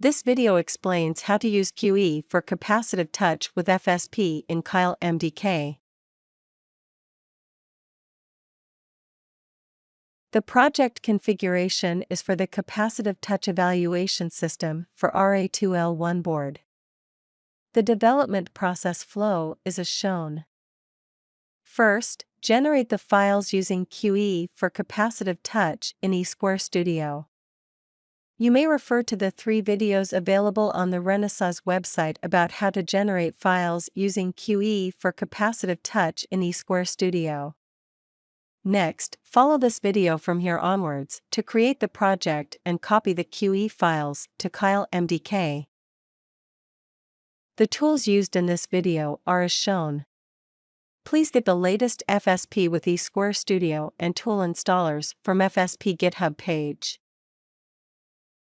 This video explains how to use QE for Capacitive Touch with FSP in Keil MDK. The project configuration is for the Capacitive Touch evaluation system for RA2L1 board. The development process flow is as shown. First, generate the files using QE for Capacitive Touch in eSquareStudio. You may refer to the 3 videos available on the Renaissance website about how to generate files using QE for Capacitive Touch in eSquareStudio. Next, follow this video from here onwards to create the project and copy the QE files to Keil MDK. The tools used in this video are as shown. Please get the latest FSP with eSquareStudio and tool installers from FSP GitHub page.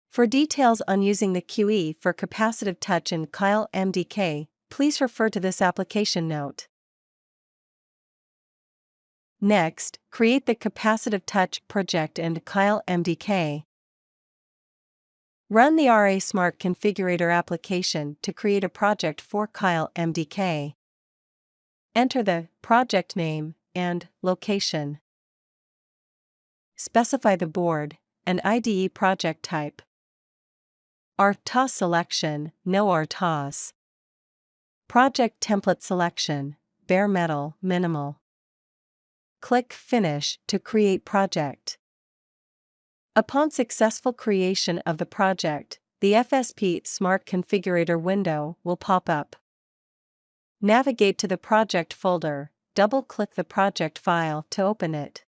For details on using the QE for Capacitive Touch in Keil MDK, please refer to this application note. Next, create the Capacitive Touch project in Keil MDK. Run the RA Smart Configurator application to create a project for Keil MDK. Enter the project name and location. Specify the board and IDE project type. RTOS selection, no RTOS. Project template selection, bare metal, minimal. Click Finish to create project. Upon successful creation of the project, the FSP Smart Configurator window will pop up. Navigate to the project folder, double-click the project file to open it.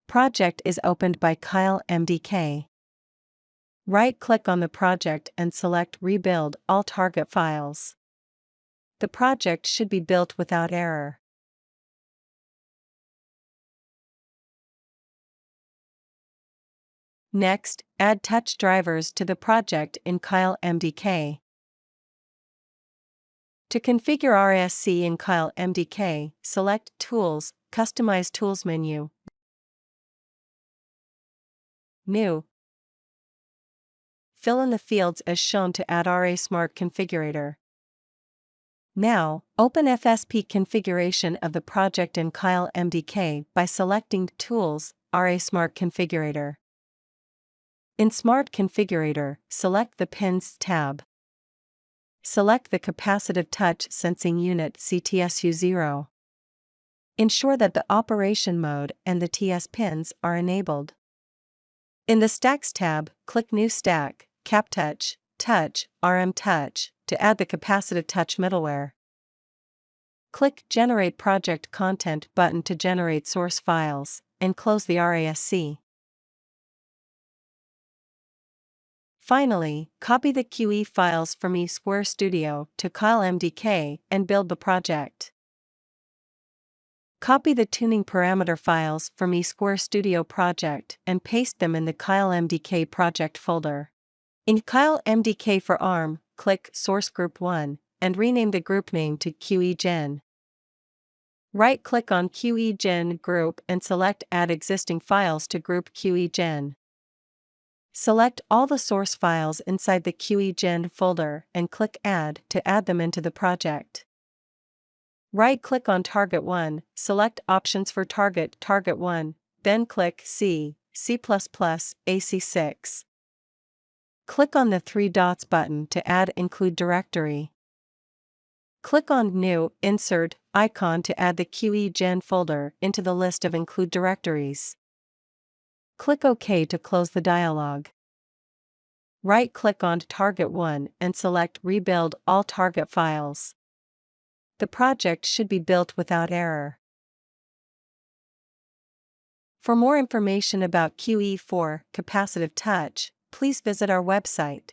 Project is opened by Keil MDK. Right-click on the project and select Rebuild all target files. The project should be built without error. Next, add touch drivers to the project in Keil MDK. To configure RSC in Keil MDK, select Tools, Customize Tools menu. New. Fill in the fields as shown to add RA Smart Configurator. Now, open FSP configuration of the project in Keil MDK by selecting Tools, RA Smart Configurator. In Smart Configurator, select the Pins tab. Select the Capacitive Touch Sensing Unit CTSU0. Ensure that the operation mode and the TS pins are enabled. In the Stacks tab, click New Stack, CapTouch, Touch, RM Touch, to add the Capacitive Touch middleware. Click Generate Project Content button to generate source files, and close the RASC. Finally, copy the QE files from eSquareStudio to Keil MDK and build the project. Copy the tuning parameter files from eSquareStudio project and paste them in the Keil MDK project folder. In Keil MDK for ARM, click Source Group 1 and rename the group name to QEGen. Right-click on QEGen group and select Add Existing Files to Group QEGen. Select all the source files inside the QEGen folder and click Add to add them into the project. Right-click on Target 1, select Options for Target 1, then click C, C++, AC6. Click on the 3 dots button to add Include Directory. Click on New, Insert, icon to add the QEGen folder into the list of Include Directories. Click OK to close the dialog. Right-click on Target 1 and select Rebuild all target files. The project should be built without error. For more information about QE for Capacitive Touch, please visit our website.